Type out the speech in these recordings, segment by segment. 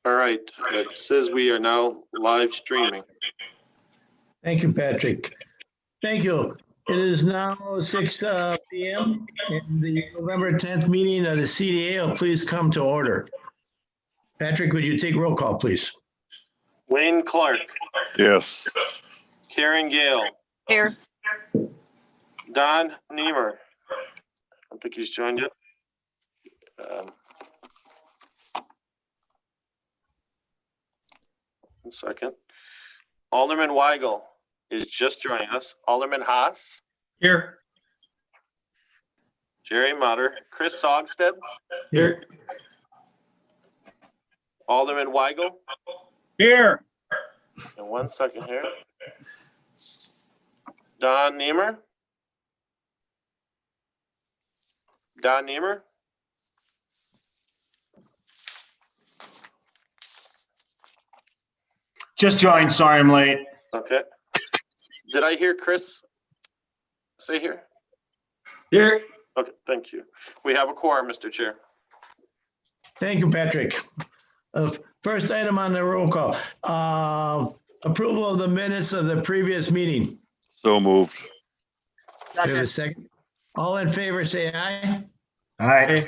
All right, it says we are now live streaming. Thank you, Patrick. Thank you. It is now 6 p.m. and the November 10th meeting of the CDA will please come to order. Patrick, would you take roll call, please? Wayne Clark, Yes. Karen Gale, Here. Don Niemer. I don't think he's joined yet. One second. Alderman Weigel is just joining us. Alderman Haas, Here. Jerry Mutter, Chris Sogstead, Here. Alderman Weigel, Here. and one second here. Don Niemer. Don Niemer. Just joined. Sorry, I'm late. Okay. Did I hear Chris say here? Here. Okay, thank you. We have a quorum, Mr. Chair. Thank you, Patrick. First item on the roll call, approval of the minutes of the previous meeting. So moved. Do we have a second? All in favor, say aye. Aye.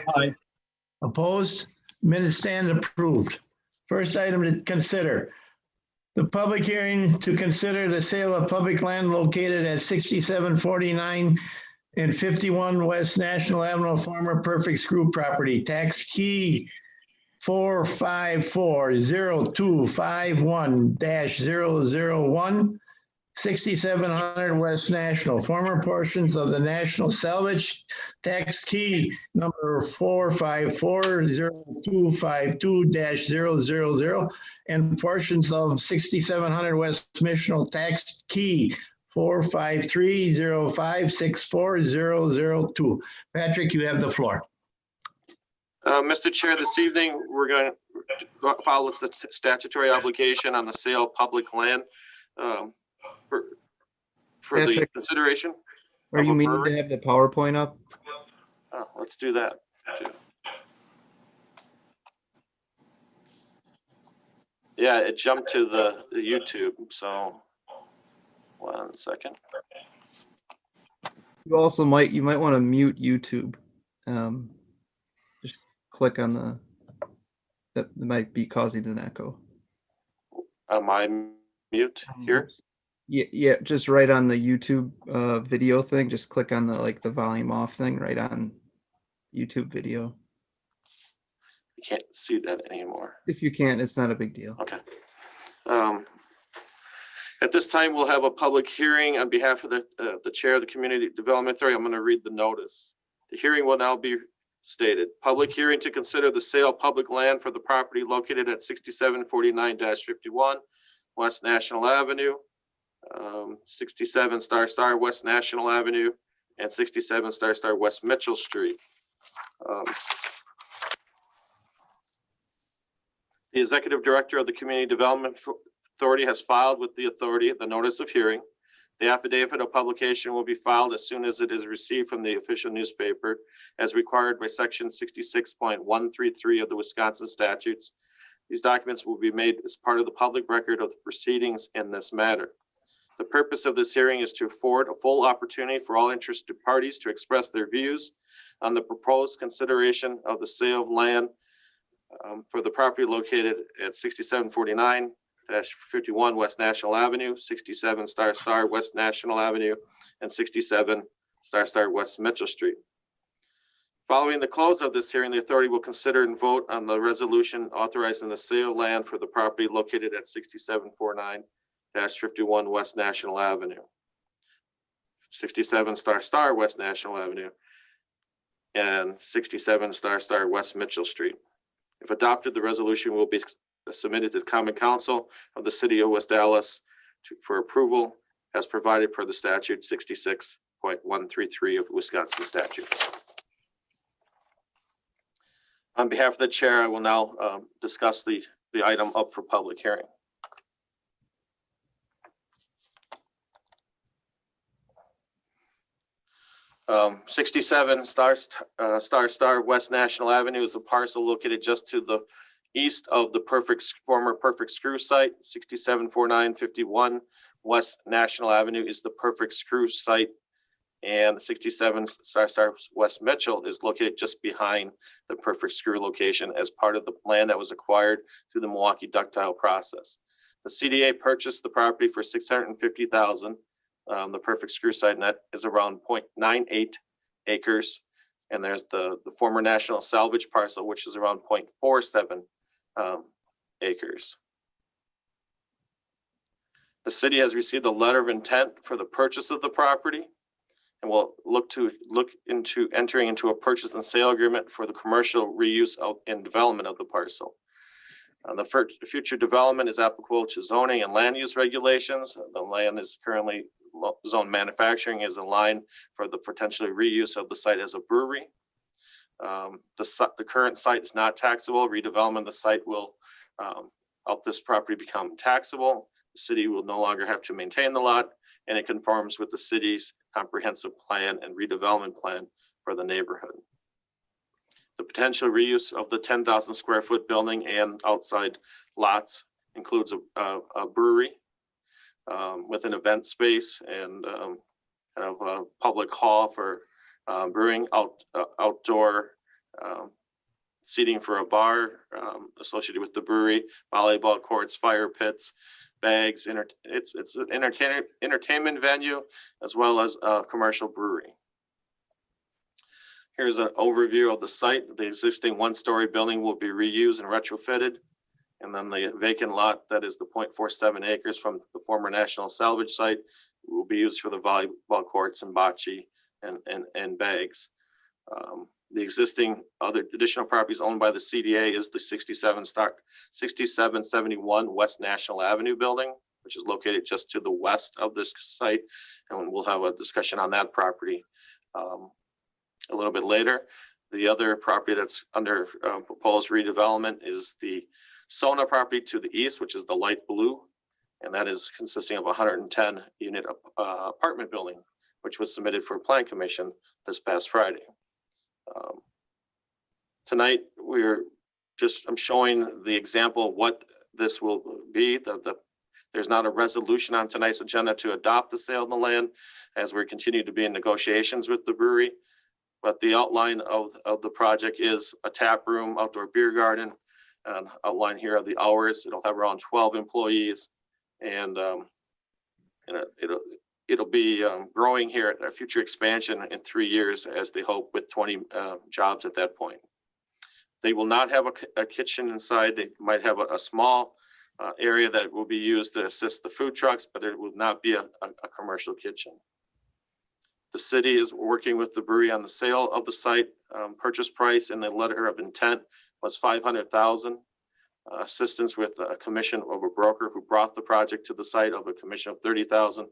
Opposed? Minutes stand approved. First item to consider. The public hearing to consider the sale of public land located at 6749 and 51 West National Avenue, former Perfect Screw property, tax key 4540251-001, 6700 West National, former portions of the National Salvage, tax key number 4540252-000, and portions of 6700 West Missional, tax key 4530564-002. Patrick, you have the floor. Mr. Chair, this evening, we're going to follow the statutory obligation on the sale of public land for the Patrick, consideration. Are you meaning to have the PowerPoint up? Oh, let's do that too. Yeah, it jumped to the YouTube, so 1 second. You might want to mute YouTube. Just click on that might be causing an echo. Am I mute here? Yeah, just right on the YouTube video thing. Just click on the volume off thing right on YouTube video. You can't see that anymore. If you can't, it's not a big deal. Okay. At this time, we'll have a public hearing on behalf of the chair of the Community Development Authority. I'm going to read the notice. The hearing will now be stated. Public hearing to consider the sale of public land for the property located at 6749-51 West National Avenue, 67 * West National Avenue, and 67 * West Mitchell Street. The executive director of the Community Development Authority has filed with the authority the notice of hearing. The affidavit of publication will be filed as soon as it is received from the official newspaper, as required by section 66.133 of the Wisconsin statutes. These documents will be made as part of the public record of the proceedings in this matter. The purpose of this hearing is to afford a full opportunity for all interested parties to express their views on the proposed consideration of the sale of land for the property located at 6749-51 West National Avenue, 67 * West National Avenue, and 67 * West Mitchell Street. Following the close of this hearing, the authority will consider and vote on the resolution authorizing the sale of land for the property located at 6749-51 West National Avenue, 67 * West National Avenue, and 67 * West Mitchell Street. If adopted, the resolution will be submitted to the Common Council of the City of West Dallas for approval as provided per the statute 66.133 of Wisconsin statutes. On behalf of the chair, I will now discuss the item up for public hearing. 67 * West National Avenue is a parcel located just to the east of the former Perfect Screw site. 674951 West National Avenue is the Perfect Screw site, and 67 West Mitchell is located just behind the Perfect Screw location as part of the land that was acquired through the Milwaukee ductile process. The CDA purchased the property for $650,000. The Perfect Screw site, and that is around 0.98 acres. And there's the former National Salvage parcel, which is around 0.47 acres. The city has received a letter of intent for the purchase of the property, and will look into entering into a purchase and sale agreement for the commercial reuse and development of the parcel. The future development is applicable to zoning and land use regulations. The land is currently zone manufacturing, is in line for the potentially reuse of the site as a brewery. The current site is not taxable. Redevelopment of the site will help this property become taxable. The city will no longer have to maintain the lot, and it conforms with the city's comprehensive plan and redevelopment plan for the neighborhood. The potential reuse of the 10,000 square foot building and outside lots includes a brewery with an event space and kind of a public hall for brewing, outdoor seating for a bar associated with the brewery, volleyball courts, fire pits, bags. It's an entertainment venue as well as a commercial brewery. Here's an overview of the site. The existing one-story building will be reused and retrofitted. And then the vacant lot, that is the 0.47 acres from the former National Salvage site, will be used for the volleyball courts and bocce and bags. The existing other additional properties owned by the CDA is the 6771 West National Avenue building, which is located just to the west of this site. And we'll have a discussion on that property a little bit later. The other property that's under proposed redevelopment is the Sona property to the east, which is the light blue. And that is consisting of a 110 unit apartment building, which was submitted for Plan Commission this past Friday. Tonight, I'm showing the example of what this will be. There's not a resolution on tonight's agenda to adopt the sale of the land, as we continue to be in negotiations with the brewery. But the outline of the project is a tap room, outdoor beer garden, and outline here of the hours. It'll have around 12 employees, and it'll be growing here at a future expansion in 3 years, as they hope, with 20 jobs at that point. They will not have a kitchen inside. They might have a small area that will be used to assist the food trucks, but there will not be a commercial kitchen. The city is working with the brewery on the sale of the site. Purchase price in the letter of intent was $500,000. Assistance with a commission of a broker who brought the project to the site of a commission of $30,000.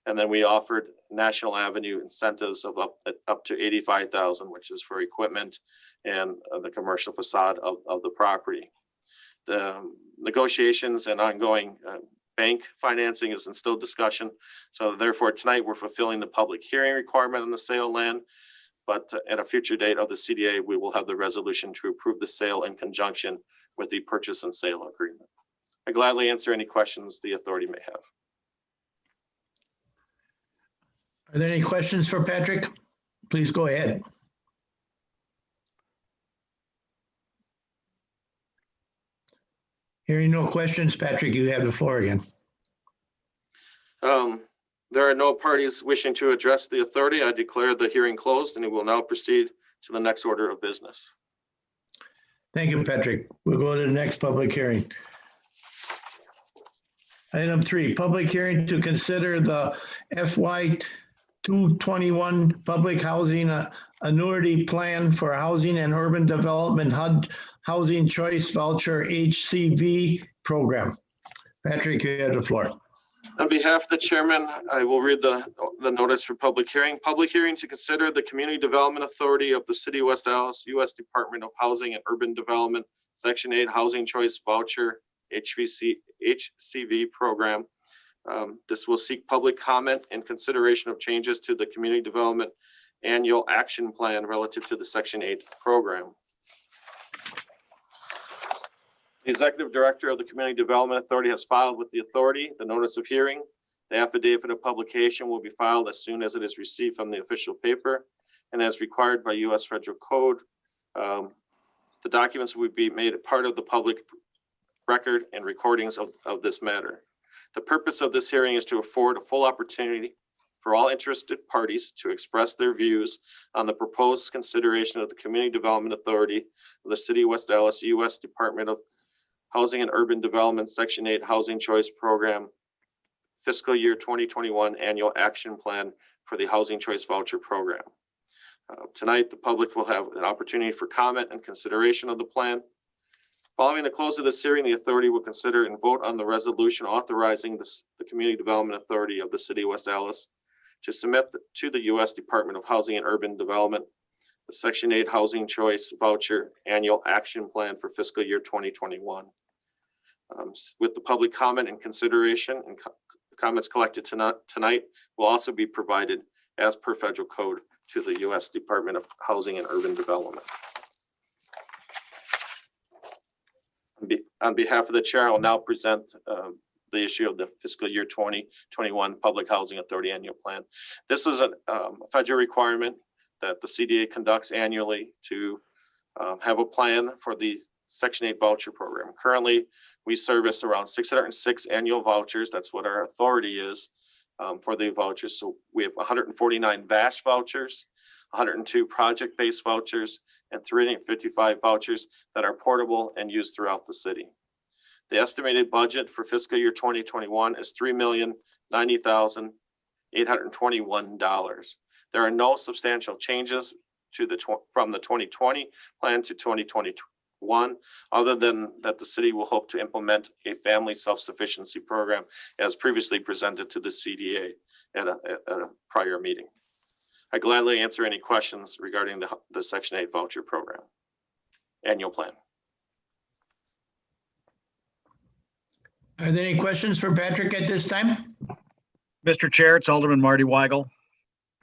And then we offered National Avenue incentives of up to $85,000, which is for equipment and the commercial facade of the property. The negotiations and ongoing bank financing is in still discussion. So therefore, tonight we're fulfilling the public hearing requirement on the sale land. But at a future date of the CDA, we will have the resolution to approve the sale in conjunction with the purchase and sale agreement. I gladly answer any questions the authority may have. Are there any questions for Patrick? Please go ahead. Hearing no questions, Patrick, you have the floor again. There are no parties wishing to address the authority. I declare the hearing closed, and it will now proceed to the next order of business. Thank you, Patrick. We'll go to the next public hearing. Item 3, public hearing to consider the FY 221 public housing annuity plan for housing and urban development HUD housing choice voucher HCV program. Patrick, you have the floor. On behalf of the chairman, I will read the notice for public hearing. Public hearing to consider the Community Development Authority of the City of West Dallas, U.S. Department of Housing and Urban Development, Section 8 Housing Choice Voucher HCV program. This will seek public comment and consideration of changes to the Community Development Annual Action Plan relative to the Section 8 program. The Executive Director of the Community Development Authority has filed with the authority the notice of hearing. The affidavit of publication will be filed as soon as it is received from the official paper and as required by U.S. Federal Code. The documents will be made a part of the public record and recordings of this matter. The purpose of this hearing is to afford a full opportunity for all interested parties to express their views on the proposed consideration of the Community Development Authority of the City of West Dallas, U.S. Department of Housing and Urban Development, Section 8 Housing Choice Program, fiscal year 2021 Annual Action Plan for the Housing Choice Voucher Program. Tonight, the public will have an opportunity for comment and consideration of the plan. Following the close of this hearing, the authority will consider and vote on the resolution authorizing the Community Development Authority of the City of West Dallas to submit to the U.S. Department of Housing and Urban Development the Section 8 Housing Choice Voucher Annual Action Plan for fiscal year 2021. With the public comment and consideration and comments collected tonight will also be provided as per federal code to the U.S. Department of Housing and Urban Development. On behalf of the chair, I will now present the issue of the fiscal year 2021 Public Housing Authority Annual Plan. This is a federal requirement that the CDA conducts annually to have a plan for the Section 8 voucher program. Currently, we service around 606 annual vouchers. That's what our authority is for the vouchers. So we have 149 VASH vouchers, 102 project-based vouchers, and 355 vouchers that are portable and used throughout the city. The estimated budget for fiscal year 2021 is $3,090,821. There are no substantial changes to from the 2020 plan to 2021, other than that the city will hope to implement a family self-sufficiency program as previously presented to the CDA at a prior meeting. I gladly answer any questions regarding the Section 8 voucher program annual plan. Are there any questions for Patrick at this time? Mr. Chair, it's Alderman Marty Weigel.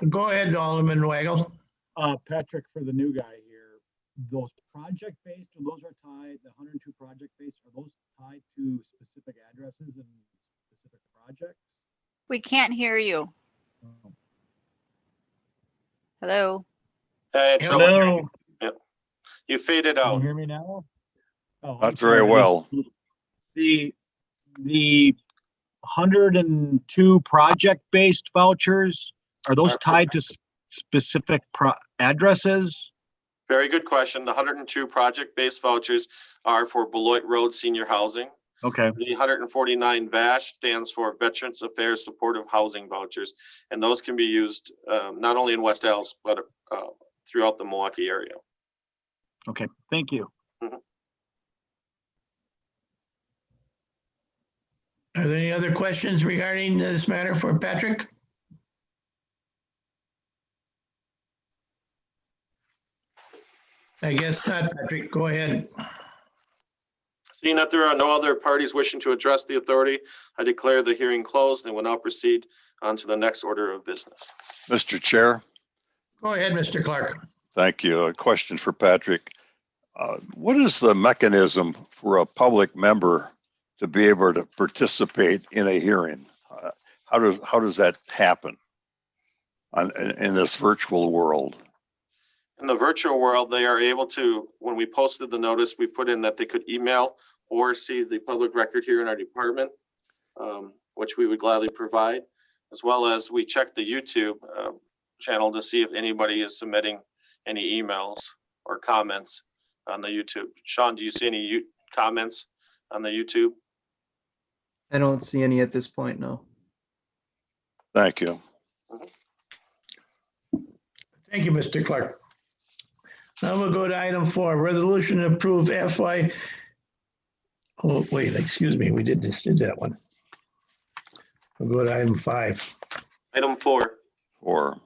Go ahead, Alderman Waggle. Patrick, for the new guy here, those project-based, or those are tied, the 102 project-based, are those tied to specific addresses and specific projects? We can't hear you. Oh. Hello? Hey, Hello, Yep. You faded can you out. hear me now? Oh, Not I'm very sorry. well. The 102 project-based vouchers, are those tied to specific addresses? Very good question. The 102 project-based vouchers are for Beloit Road Senior Housing. Okay, The 149 VASH stands for Veterans Affairs Supportive Housing Vouchers, and those can be used not only in West Dallas, but throughout the Milwaukee area. okay, thank you. Are there any other questions regarding this matter for Patrick? I guess not, Patrick. Go ahead. Seeing that there are no other parties wishing to address the authority, I declare the hearing closed and will now proceed on to the next order of business. Mr. Chair, Go ahead, Mr. Clark. thank you. A question for Patrick. What is the mechanism for a public member to be able to participate in a hearing? How does that happen in this virtual world? In the virtual world, they are able to, when we posted the notice, we put in that they could email or see the public record here in our department, which we would gladly provide, as well as we check the YouTube channel to see if anybody is submitting any emails or comments on the YouTube. Sean, do you see any comments on the YouTube? I don't see any at this point, no. Thank you. Thank you, Mr. Clark. Now we'll go to item 4, resolution to approve FY. Oh, wait, excuse me, we did that one. We'll go to item 5. Item 4. Or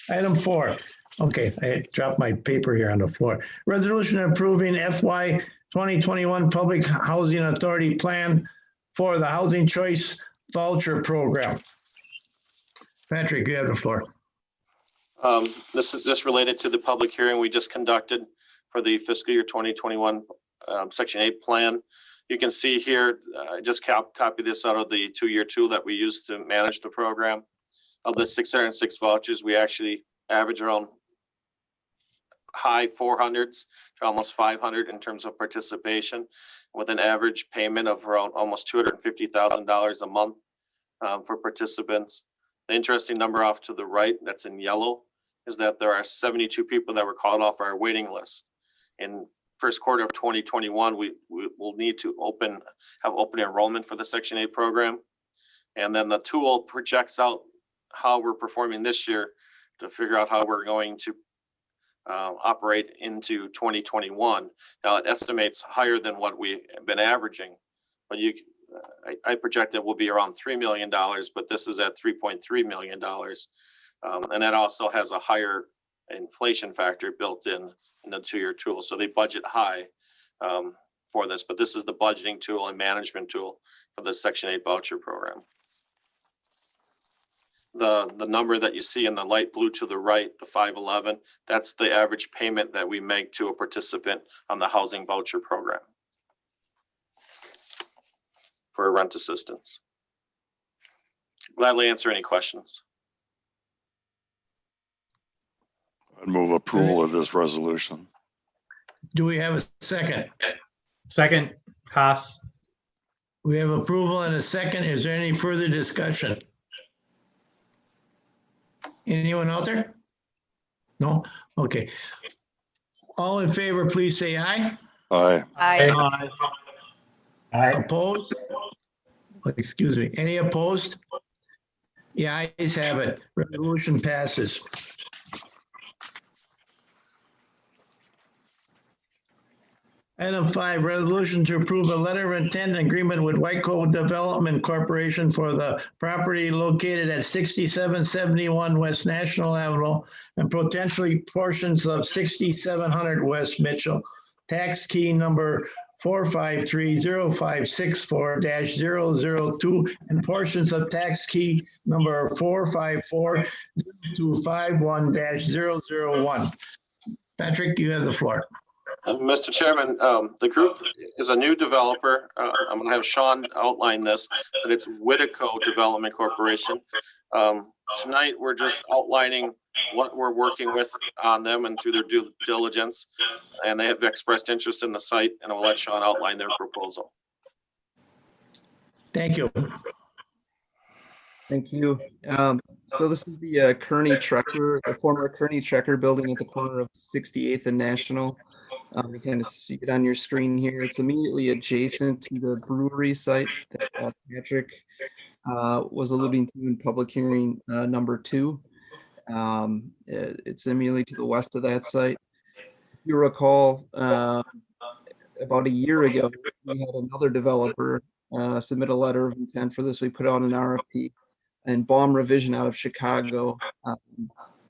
Item 4. Okay, I dropped my paper here on the floor. Resolution approving FY 2021 Public Housing Authority Plan for the Housing Choice Voucher Program. Patrick, you have the floor. This is just related to the public hearing we just conducted for the fiscal year 2021 Section 8 plan. You can see here, I just copy this out of the 2-year tool that we use to manage the program. Of the 606 vouchers, we actually average around high 400s to almost 500 in terms of participation, with an average payment of around almost $250,000 a month for participants. The interesting number off to the right, that's in yellow, is that there are 72 people that were called off our waiting list. In first quarter of 2021, we will need to have open enrollment for the Section 8 program. And then the tool projects out how we're performing this year to figure out how we're going to operate into 2021. Now it estimates higher than what we've been averaging, but I project it will be around $3 million, but this is at $3.3 million. And that also has a higher inflation factor built in the 2-year tool. So they budget high for this, but this is the budgeting tool and management tool for the Section 8 voucher program. The number that you see in the light blue to the right, the 511, that's the average payment that we make to a participant on the housing voucher program for rent assistance. Gladly answer any questions. I'd move approval of this resolution. Do we have a second? Second, Haas. We have approval and a second. Is there any further discussion? Anyone out there? No? Okay. All in favor, please say aye. Aye. Aye. Aye. Opposed? Excuse me. Any opposed? The ayes have it. Resolution passes. Item 5, resolution to approve a letter of intent agreement with Whiteco Development Corporation for the property located at 6771 West National Avenue and potentially portions of 6700 West Mitchell. Tax key number 4530564-002 and portions of tax key number 4540251-001. Patrick, you have the floor. Mr. Chairman, the group is a new developer. I'm going to have Sean outline this, but it's Whittico Development Corporation. Tonight, we're just outlining what we're working with on them and through their due diligence. And they have expressed interest in the site, and I'll let Sean outline their proposal. Thank you. Thank you. So this is the Kearney Trekker, the former Kearney Trekker building at the corner of 68th and National. You kind of see it on your screen here. It's immediately adjacent to the brewery site that Patrick was alluding to in public hearing number 2. It's immediately to the west of that site. If you recall, about a year ago, we had another developer submit a letter of intent for this. We put out an RFP, and Baum Revision out of Chicago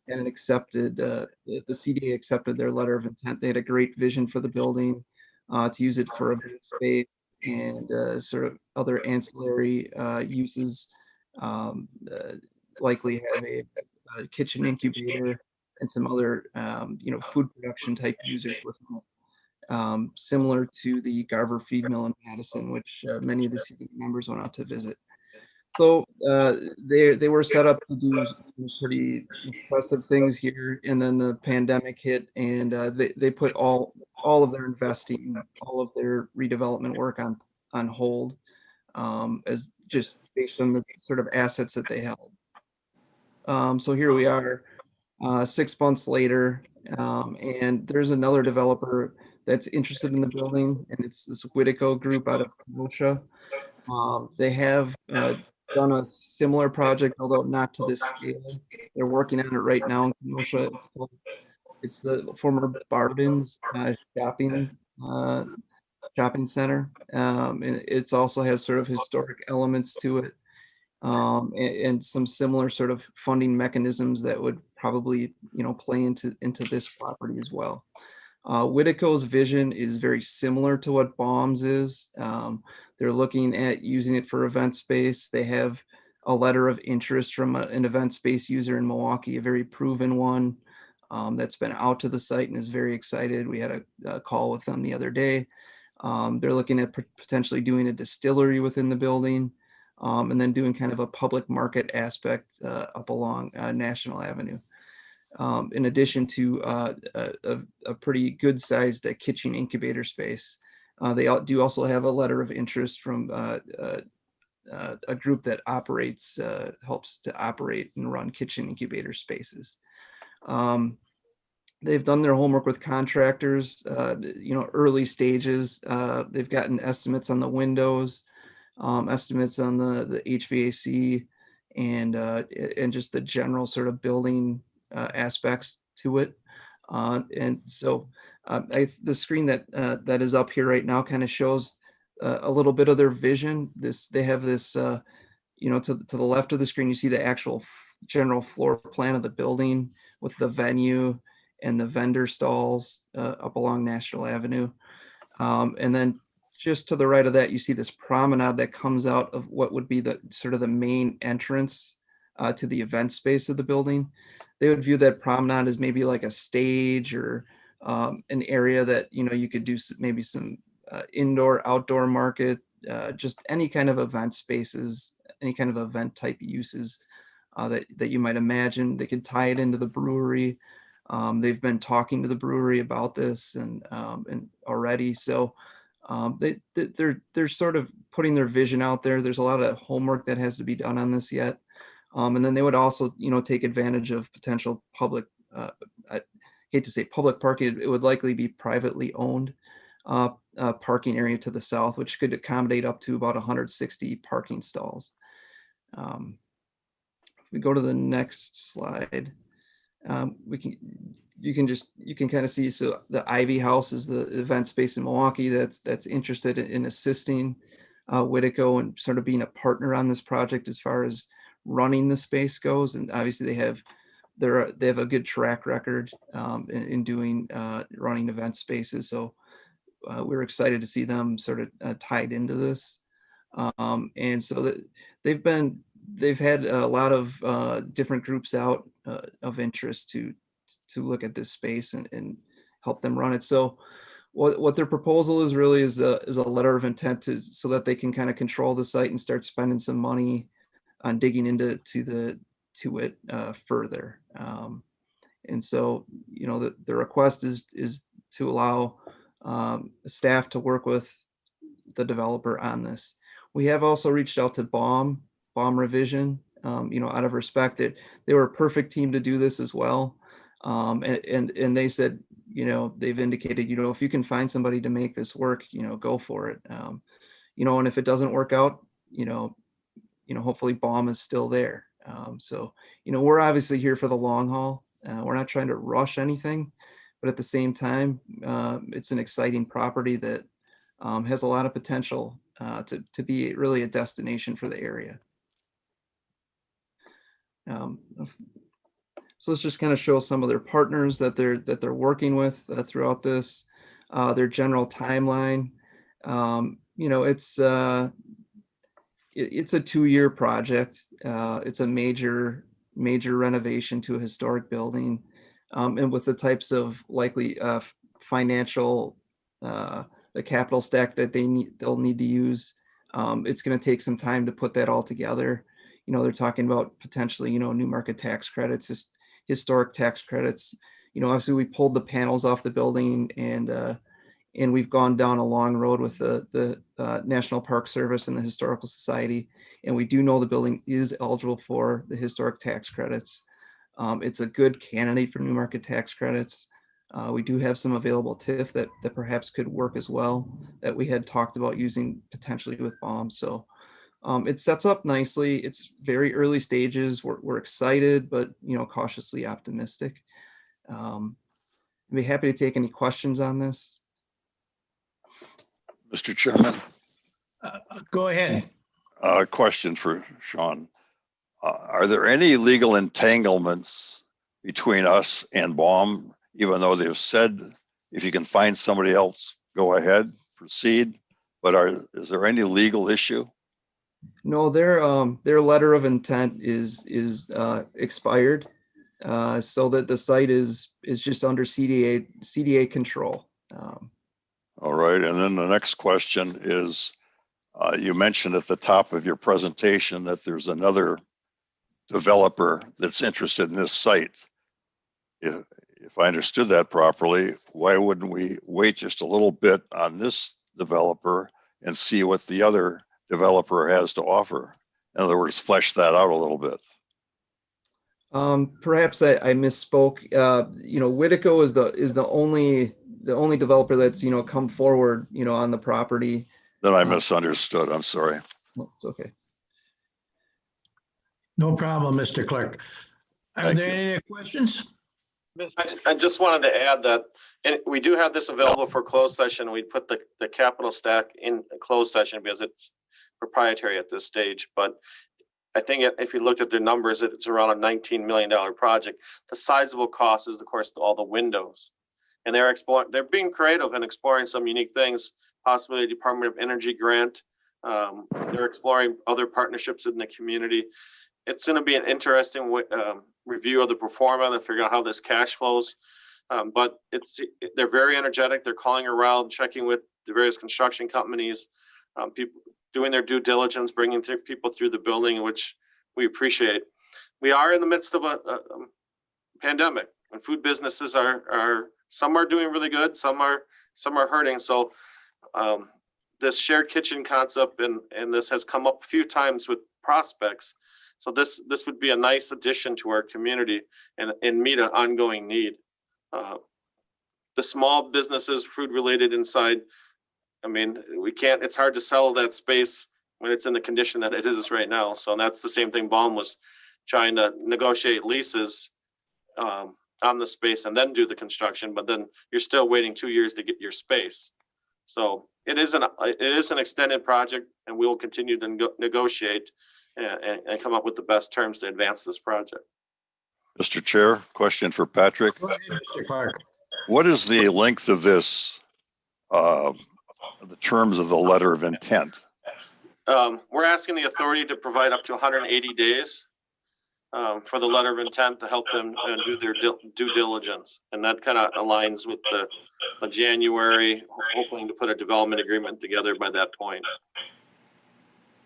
and accepted, the CDA accepted their letter of intent. They had a great vision for the building to use it for event space and sort of other ancillary uses, likely have a kitchen incubator and some other, food production type users within it. Similar to the Garver Feed Mill in Madison, which many of the CDA members went out to visit. So they were set up to do pretty impressive things here, and then the pandemic hit, and they put all of their investing, all of their redevelopment work on hold, as just based on the sort of assets that they held. So here we are, 6 months later, and there's another developer that's interested in the building, and it's this Whittico group out of Kenosha. They have done a similar project, although not to this scale. They're working on it right now in Kenosha. It's the former Barden's shopping center. And it also has sort of historic elements to it, and some similar sort of funding mechanisms that would probably, play into this property as well. Whittico's vision is very similar to what Baum's is. They're looking at using it for event space. They have a letter of interest from an event space user in Milwaukee, a very proven one, that's been out to the site and is very excited. We had a call with them the other day. They're looking at potentially doing a distillery within the building, and then doing kind of a public market aspect up along National Avenue. In addition to a pretty good sized kitchen incubator space. They do also have a letter of interest from a group that helps to operate and run kitchen incubator spaces. They've done their homework with contractors, early stages. They've gotten estimates on the windows, estimates on the HVAC, and just the general sort of building aspects to it. And so the screen that is up here right now kind of shows a little bit of their vision. They have this, to the left of the screen, you see the actual general floor plan of the building with the venue and the vendor stalls up along National Avenue. And then just to the right of that, you see this promenade that comes out of what would be the sort of the main entrance to the event space of the building. They would view that promenade as maybe like a stage or an area that, you could do maybe some indoor, outdoor market, just any kind of event spaces, any kind of event type uses that you might imagine. They could tie it into the brewery. They've been talking to the brewery about this and already. So they're sort of putting their vision out there. There's a lot of homework that has to be done on this yet. And then they would also, take advantage of potential public, I hate to say public parking, it would likely be privately owned parking area to the south, which could accommodate up to about 160 parking stalls. If we go to the next slide, you can kind of see, so the Ivy House is the event space in Milwaukee that's interested in assisting Whitico and sort of being a partner on this project as far as running the space goes. And obviously they have a good track record in doing running event spaces. So we're excited to see them sort of tied into this. And so that they've had a lot of different groups out of interest to look at this space and help them run it. So what their proposal is really is a letter of intent so that they can kind of control the site and start spending some money on digging into it further. And so, the request is to allow staff to work with the developer on this. We have also reached out to Baum Revision, out of respect that they were a perfect team to do this as well. And they said, they've indicated, if you can find somebody to make this work, go for it. And if it doesn't work out, hopefully Baum is still there. So, we're obviously here for the long haul. We're not trying to rush anything, but at the same time, it's an exciting property that has a lot of potential to be really a destination for the area. So let's just kind of show some of their partners that they're working with throughout this, their general timeline. It's a 2-year project. It's a major renovation to a historic building, and with the types of likely financial, the capital stack that they'll need to use. It's going to take some time to put that all together. They're talking about potentially, new market tax credits, historic tax credits. Obviously we pulled the panels off the building and we've gone down a long road with the National Park Service and the Historical Society. And we do know the building is eligible for the historic tax credits. It's a good candidate for new market tax credits. We do have some available TIF that perhaps could work as well, that we had talked about using potentially with Baum. So it sets up nicely. It's very early stages. We're excited, but cautiously optimistic. I'd be happy to take any questions on this. Mr. Chairman, Go ahead. a question for Sean. Are there any legal entanglements between us and Baum, even though they've said if you can find somebody else, go ahead, proceed? But is there any legal issue? No, their letter of intent is expired, so that the site is just under CDA control. All right, and then the next question is, you mentioned at the top of your presentation that there's another developer that's interested in this site. If I understood that properly, why wouldn't we wait just a little bit on this developer and see what the other developer has to offer? In other words, flesh that out a little bit. Perhaps I misspoke. Whitico is the only developer that's come forward on the property. Then I misunderstood. I'm sorry. No, it's okay. No problem, Mr. Clerk. Are Thank there you. any questions? I just wanted to add that, and we do have this available for closed session. We put the capital stack in a closed session because it's proprietary at this stage. But I think if you looked at their numbers, it's around a $19 million project. The sizable cost is, of course, all the windows. And they're being creative and exploring some unique things, possibly a Department of Energy grant. They're exploring other partnerships in the community. It's going to be an interesting review of the performance to figure out how this cash flows. But they're very energetic. They're calling around, checking with the various construction companies, people doing their due diligence, bringing people through the building, which we appreciate. We are in the midst of a pandemic, and food businesses are some are doing really good, some are hurting. So this shared kitchen concept and this has come up a few times with prospects. So this would be a nice addition to our community and meet an ongoing need. The small businesses, food related inside, I mean, it's hard to sell that space when it's in the condition that it is right now. So that's the same thing Baum was trying to negotiate leases on the space and then do the construction, but then you're still waiting 2 years to get your space. So it is an extended project, and we will continue to negotiate and come up with the best terms to advance this project. Mr. Chair, question for Patrick. Go ahead, Mr. Clark. What is the length of this, the terms of the letter of intent? We're asking the authority to provide up to 180 days for the letter of intent to help them do their due diligence. And that kind of aligns with the January, hoping to put a development agreement together by that point.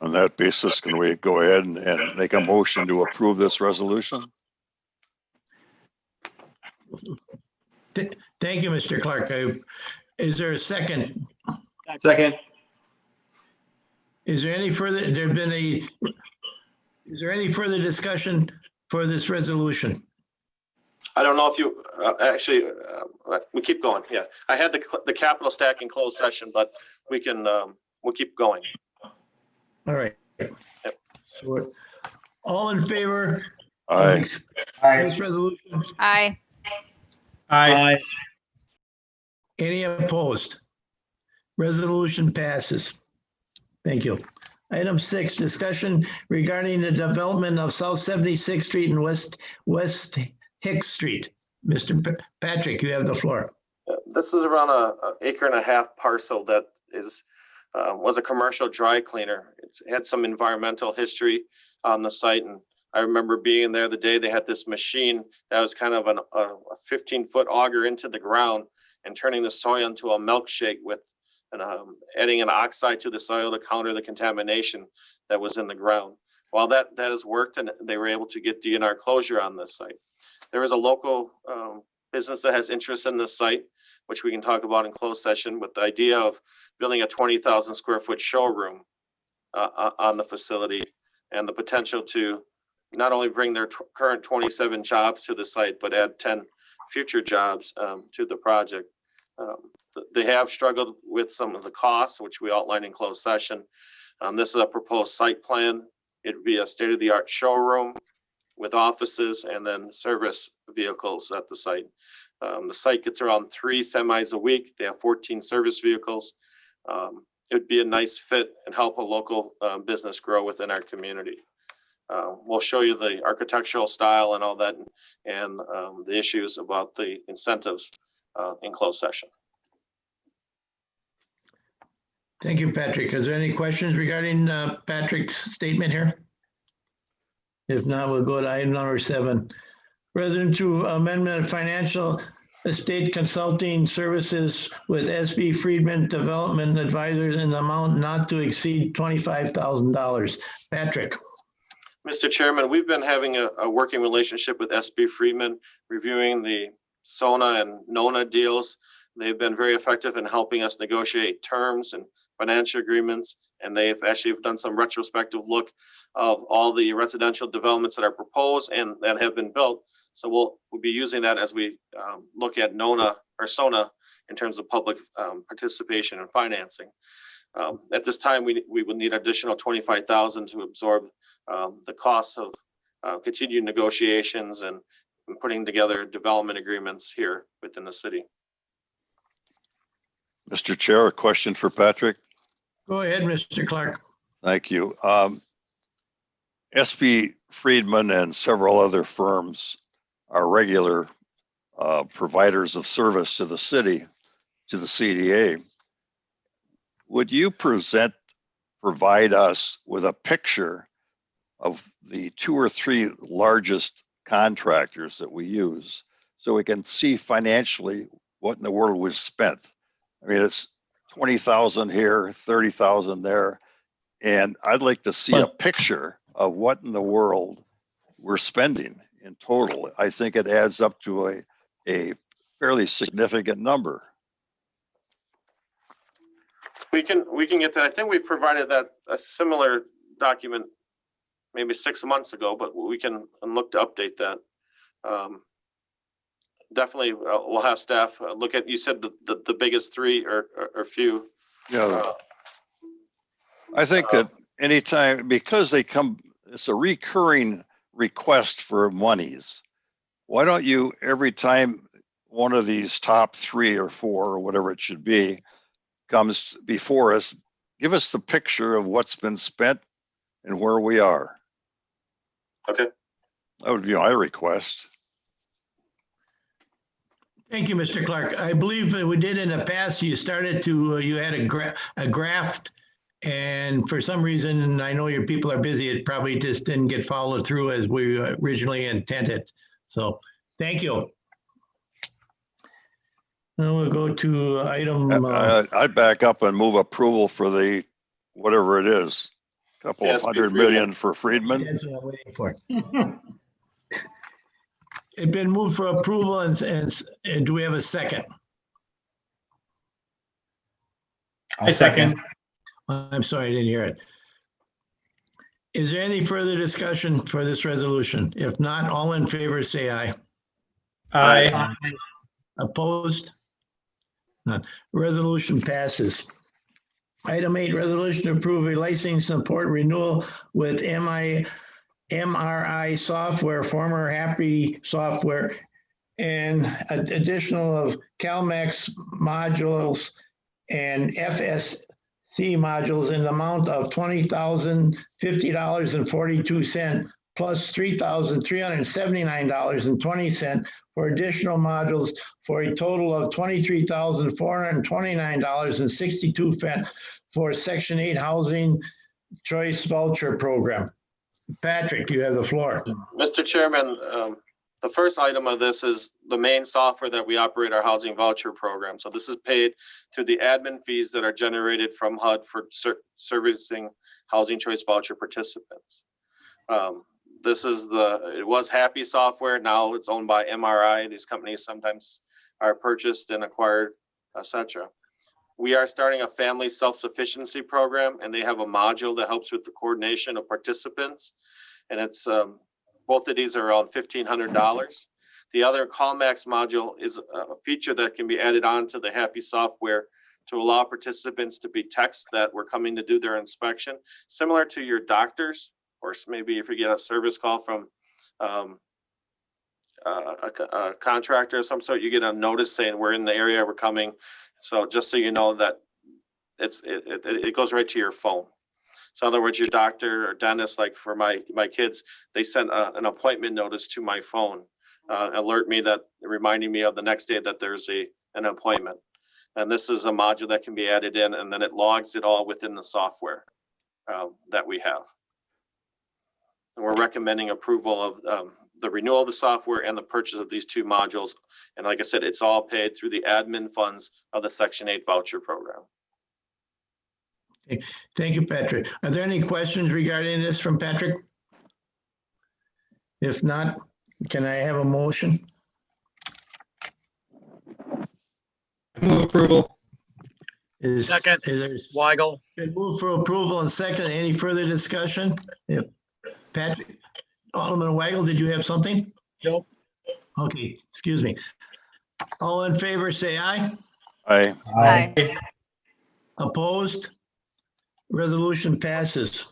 On that basis, can we go ahead and make a motion to approve this resolution? Thank you, Mr. Clark. Is there a second? Second. Is there any further, is there any further discussion for this resolution? I don't know if you actually, we keep going. Yeah, I had the capital stack in closed session, but we can, we'll keep going. All right. So, all in favor? Aye. Of Aye. this resolution? Aye. Aye. Any opposed? Resolution passes. Thank you. Item 6, discussion regarding the development of South 76th Street and West Hicks Street. Mr. Patrick, you have the floor. This is around an 1.5 acre parcel that was a commercial dry cleaner. It's had some environmental history on the site, and I remember being there the day they had this machine that was kind of a 15-foot auger into the ground and turning the soil into a milkshake with adding an oxide to the soil to counter the contamination that was in the ground. While that has worked and they were able to get DNR closure on this site, there is a local business that has interest in this site, which we can talk about in closed session, with the idea of building a 20,000 square foot showroom on the facility, and the potential to not only bring their current 27 jobs to the site, but add 10 future jobs to the project. They have struggled with some of the costs, which we outlined in closed session. This is a proposed site plan. It would be a state-of-the-art showroom with offices and then service vehicles at the site. The site gets around 3 semis a week. They have 14 service vehicles. It would be a nice fit and help a local business grow within our community. We'll show you the architectural style and all that, and the issues about the incentives in closed session. Thank you, Patrick. Is there any questions regarding Patrick's statement here? If not, we'll go to item number 7. Resolution to amendment of financial estate consulting services with SB Friedman Development Advisors in the amount not to exceed $25,000. Patrick. Mr. Chairman, we've been having a working relationship with SB Friedman, reviewing the SONA and NONA deals. They've been very effective in helping us negotiate terms and financial agreements, and they've actually done some retrospective look of all the residential developments that are proposed and that have been built. So we'll be using that as we look at NONA or SONA in terms of public participation and financing. At this time, we would need additional 25,000 to absorb the costs of continued negotiations and putting together development agreements here within the city. Mr. Chair, a question for Patrick. Go ahead, Mr. Clark. Thank you. SB Friedman and several other firms are regular providers of service to the city, to the CDA. Would you provide us with a picture of the 2 or 3 largest contractors that we use so we can see financially what in the world we've spent? I mean, it's 20,000 here, 30,000 there. And I'd like to see a picture of what in the world we're spending in total. I think it adds up to a fairly significant number. We can get that. I think we provided that a similar document maybe 6 months ago, but we can look to update that. Definitely, we'll have staff look at. You said the biggest 3 or few. Yeah, I think that anytime, because they come, it's a recurring request for monies. Why don't you, every time one of these top 3 or 4 or whatever it should be comes before us, give us the picture of what's been spent and where we are. Okay. That would be my request. Thank you, Mr. Clark. I believe that we did in the past, you started to, you had a graph, and for some reason, and I know your people are busy, it probably just didn't get followed through as we originally intended. So thank you. Now we'll go to item. I'd back up and move approval for the, whatever it is, couple of $100 million for Friedman. That's what I'm waiting for. It's been moved for approval and do we have a second? I second. I'm sorry, I didn't hear it. Is there any further discussion for this resolution? If not, all in favor, say aye. Aye. Opposed? None. Resolution passes. Item 8, resolution to approve a license support renewal with MRI software, former Happy Software, and additional of CalMax modules and FSC modules in the amount of $20,050.42 plus $3,379.20 for additional modules for a total of $23,429.62 for Section 8 Housing Choice Voucher Program. Patrick, you have the floor. Mr. Chairman, the first item of this is the main software that we operate our housing voucher program. So this is paid through the admin fees that are generated from HUD for servicing housing choice voucher participants. It was Happy Software. Now it's owned by MRI. These companies sometimes are purchased and acquired, etc. We are starting a family self-sufficiency program, and they have a module that helps with the coordination of participants. And it's both of these are around $1,500. The other CalMax module is a feature that can be added on to the Happy Software to allow participants to be texted that we're coming to do their inspection, similar to your doctors, or maybe if you get a service call from a contractor of some sort, you get a notice saying we're in the area, we're coming. So just so you know that it goes right to your phone. So in other words, your doctor or dentist, like for my kids, they sent an appointment notice to my phone, alert me that, reminding me of the next day that there's an appointment. And this is a module that can be added in, and then it logs it all within the software that we have. And we're recommending approval of the renewal of the software and the purchase of these 2 modules. And like I said, it's all paid through the admin funds of the Section 8 voucher program. Thank you, Patrick. Are there any questions regarding this from Patrick? If not, can I have a motion? Move approval. Second. Is there Weigel. been moved for approval and second? Any further discussion? If Patrick, Alderman Weigel, did you have something? Nope. Okay, excuse me. All in favor, say aye. Aye. Aye. Opposed? Resolution passes.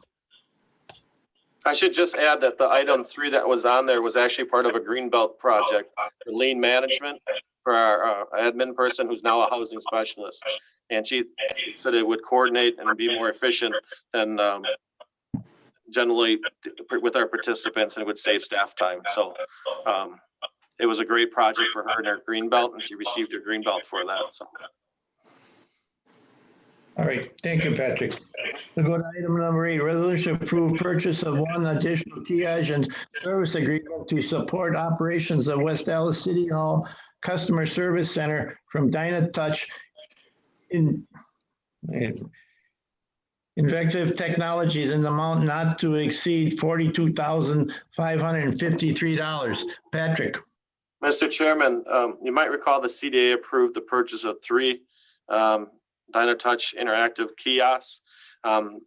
I should just add that the item 3 that was on there was actually part of a Greenbelt project for lean management for our admin person who's now a housing specialist. And she said it would coordinate and be more efficient than generally with our participants, and it would save staff time. So it was a great project for her and her Greenbelt, and she received her Greenbelt for that. So. All right, thank you, Patrick. We'll go to item number 8, resolution approve purchase of 1 additional triage and service agreement to support operations of West Dallas City Hall Customer Service Center from Dynatouch in Invective Technologies in the amount not to exceed $42,553. Patrick. Mr. Chairman, you might recall the CDA approved the purchase of 3 Dynatouch interactive kiosks.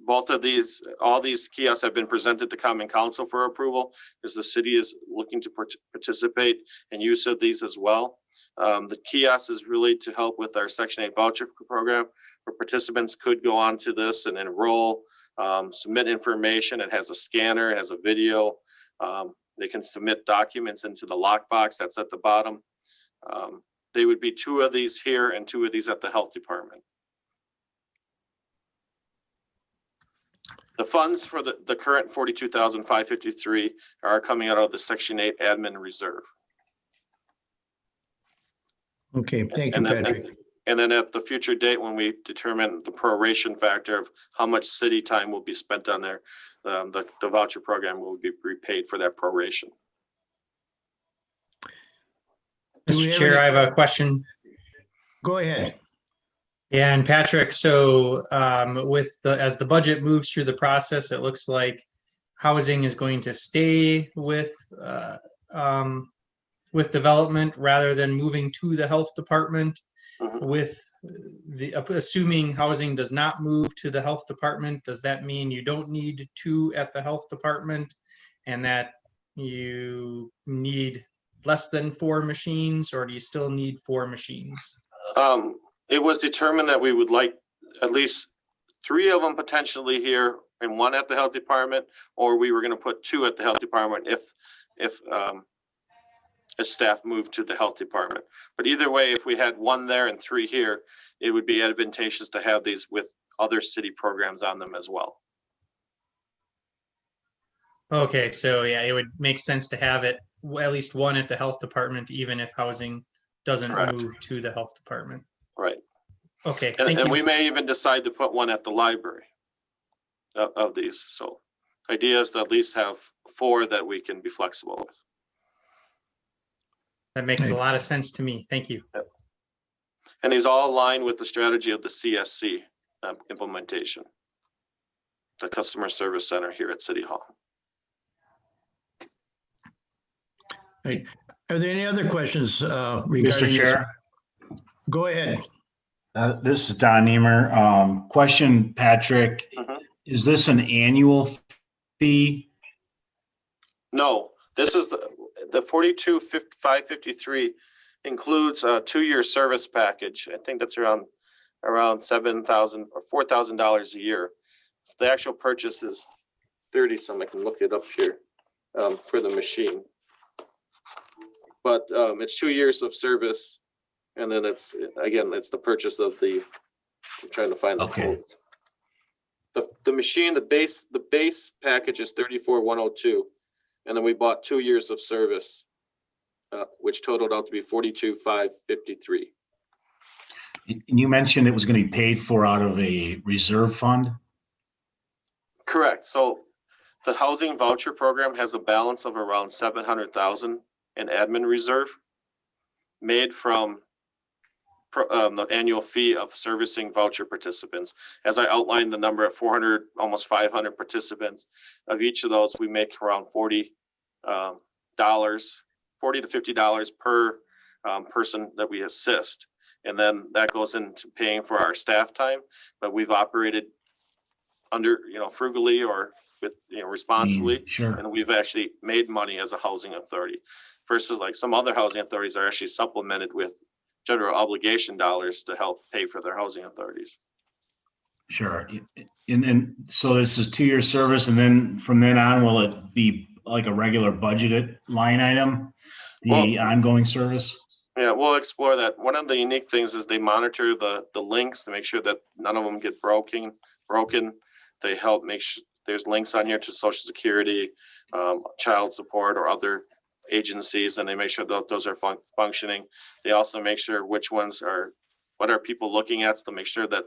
Both of these, all these kiosks have been presented to Common Council for approval, as the city is looking to participate in use of these as well. The kiosk is really to help with our Section 8 voucher program, where participants could go onto this and enroll, submit information. It has a scanner, it has a video. They can submit documents into the lockbox that's at the bottom. They would be 2 of these here and 2 of these at the health department. The funds for the current $42,553 are coming out of the Section 8 admin reserve. Okay, thank you, Patrick. And then at the future date, when we determine the proration factor of how much city time will be spent on there, the voucher program will be repaid for that proration. Do we Mr. have Chair, any- I have a question. Go ahead. Yeah, and Patrick, so as the budget moves through the process, it looks like housing is going to stay with development rather than moving to the health department. Mhm. With the assuming housing does not move to the health department, does that mean you don't need 2 at the health department, and that you need less than 4 machines, or do you still need 4 machines? It was determined that we would like at least 3 of them potentially here and 1 at the health department, or we were going to put 2 at the health department if staff moved to the health department. But either way, if we had 1 there and 3 here, it would be advantageous to have these with other city programs on them as well. Okay, so yeah, it would make sense to have it at least 1 at the health department, even if housing doesn't Correct. move to the health department. Right. Okay, And, thank and you. we may even decide to put 1 at the library of these. So idea is to at least have 4 that we can be flexible with. That makes a lot of sense to me. Thank you. And these all align with the strategy of the CSC implementation, the Customer Service Center here at City Hall. Right. Are there any other questions regarding Mr. this? Chair, Go ahead. this is Don Niemer. Question, Patrick, Mhm. is this an annual fee? No, this is the 42,553 includes a 2-year service package. I think that's around $7,000 or $4,000 a year. So the actual purchase is 30 some. I can look it up here for the machine. But it's 2 years of service, and then it's the purchase of the. I'm trying to find the Okay. quote. The machine, the base package is 34,102, and then we bought 2 years of service, which totaled out to be 42,553. And you mentioned it was going to be paid for out of a reserve fund? Correct. So The housing voucher program has a balance of around 700,000 in admin reserve made from the annual fee of servicing voucher participants. As I outlined the number at 400, almost 500 participants, of each of those, we make around $40 to $50 per person that we assist. And then that goes into paying for our staff time, but we've operated under, frugally or with, responsibly. Sure. And we've actually made money as a housing authority versus like some other housing authorities are actually supplemented with general obligation dollars to help pay for their housing authorities. Sure. And so this is 2-year service, and then from then on, will it be like a regular budgeted line item, the ongoing service? Yeah, we'll explore that. One of the unique things is they monitor the links to make sure that none of them get broken. They help make sure there's links on here to Social Security, child support, or other agencies, and they make sure that those are functioning. They also make sure which ones are, what are people looking at, to make sure that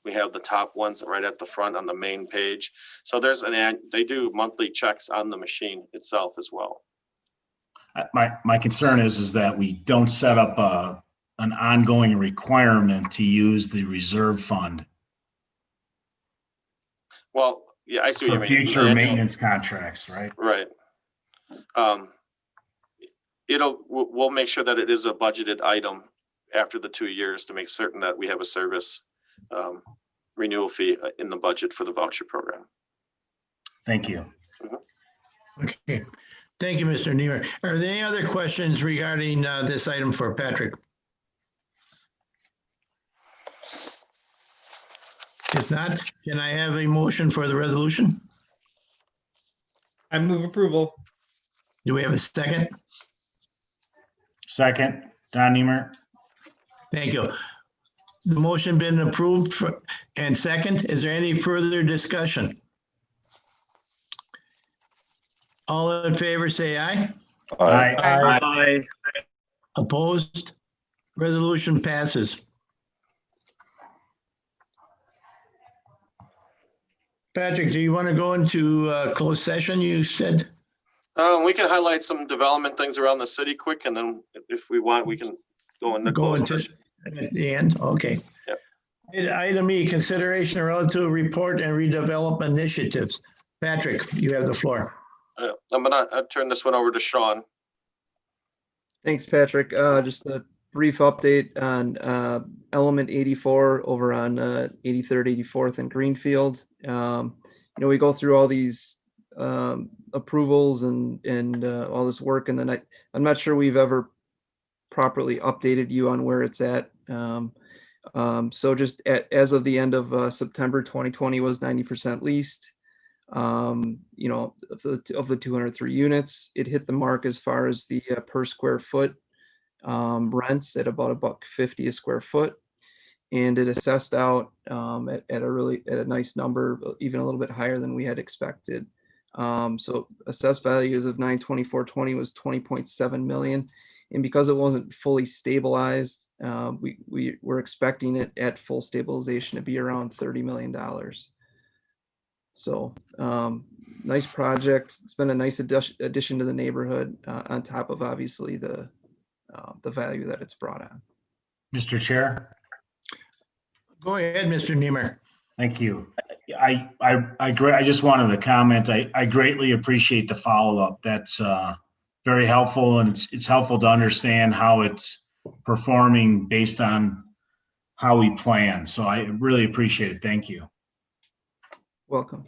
we have the top ones right at the front on the main page. So they do monthly checks on the machine itself as well. My concern is that we don't set up an ongoing requirement to use the reserve fund Well, yeah, I see what for you mean. future maintenance contracts, right? Right. We'll make sure that it is a budgeted item after the 2 years to make certain that we have a service renewal fee in the budget for the voucher program. Thank you. Okay. Thank you, Mr. Niemer. Are there any other questions regarding this item for Patrick? If not, can I have a motion for the resolution? I move approval. Do we have a second? Second, Don Niemer. Thank you. The motion been approved and second. Is there any further discussion? All in favor, say aye. Aye. Aye. Opposed? Resolution passes. Patrick, do you want to go into closed session, you said? We can highlight some development things around the city quick, and then if we want, we can go into closed session. At the end, okay. Yep. Item E, consideration relative report and redevelopment initiatives. Patrick, you have the floor. I'm gonna turn this one over to Sean. Thanks, Patrick. Just a brief update on element 84 over on 83rd, 84th and Greenfield. We go through all these approvals and all this work, and then I'm not sure we've ever properly updated you on where it's at. So just as of the end of September 2020 was 90% leased. Of the 203 units, it hit the mark as far as the per square foot rents at about $1.50 a square foot, and it assessed out at a nice number, even a little bit higher than we had expected. So assessed value as of 9/24/20 was 20.7 million, and because it wasn't fully stabilized, we were expecting it at full stabilization to be around $30 million. So nice project. It's been a nice addition to the neighborhood, on top of obviously the value that it's brought on. Mr. Chair. Go ahead, Mr. Niemer. Thank you. I just wanted to comment. I greatly appreciate the follow-up. That's very helpful, and it's helpful to understand how it's performing based on how we plan. So I really appreciate it. Thank you. Welcome.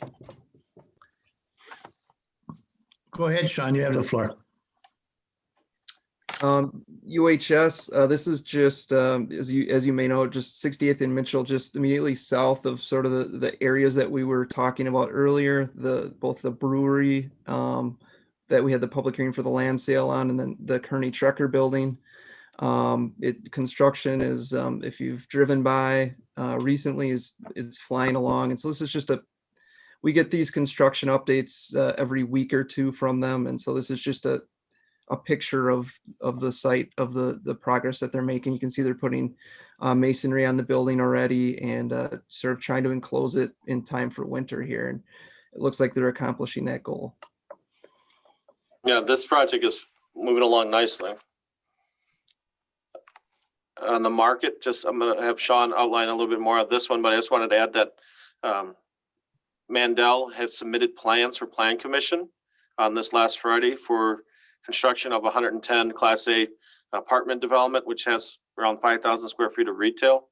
Go ahead, Sean, you have the floor. UHS, this is just, as you may know, just 60th and Mitchell, just immediately south of sort of the areas that we were talking about earlier, both the brewery that we had the public hearing for the land sale on, and then the Kearney Trekker building. Construction is, if you've driven by recently, is flying along. And so this is just we get these construction updates every week or two from them. And so this is just a picture of the site, of the progress that they're making. You can see they're putting masonry on the building already, and sort of trying to enclose it in time for winter here. And it looks like they're accomplishing that goal. Yeah, this project is moving along nicely. On the market, just I'm going to have Sean outline a little bit more of this one, but I just wanted to add that Mandel has submitted plans for Plan Commission on this last Friday for construction of 110 Class A apartment development, which has around 5,000 square feet of retail,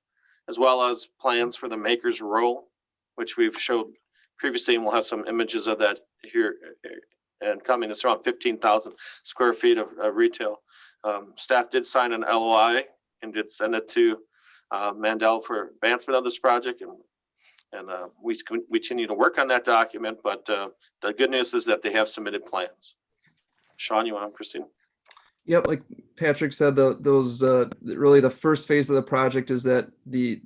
as well as plans for the Makers Row, which we've showed previously, and we'll have some images of that here and coming. It's around 15,000 square feet of retail. Staff did sign an LOI and did send it to Mandel for advancement of this project, and we continue to work on that document. But the good news is that they have submitted plans. Sean, you want to proceed? Yep, like Patrick said, those really the first phase of the project is that the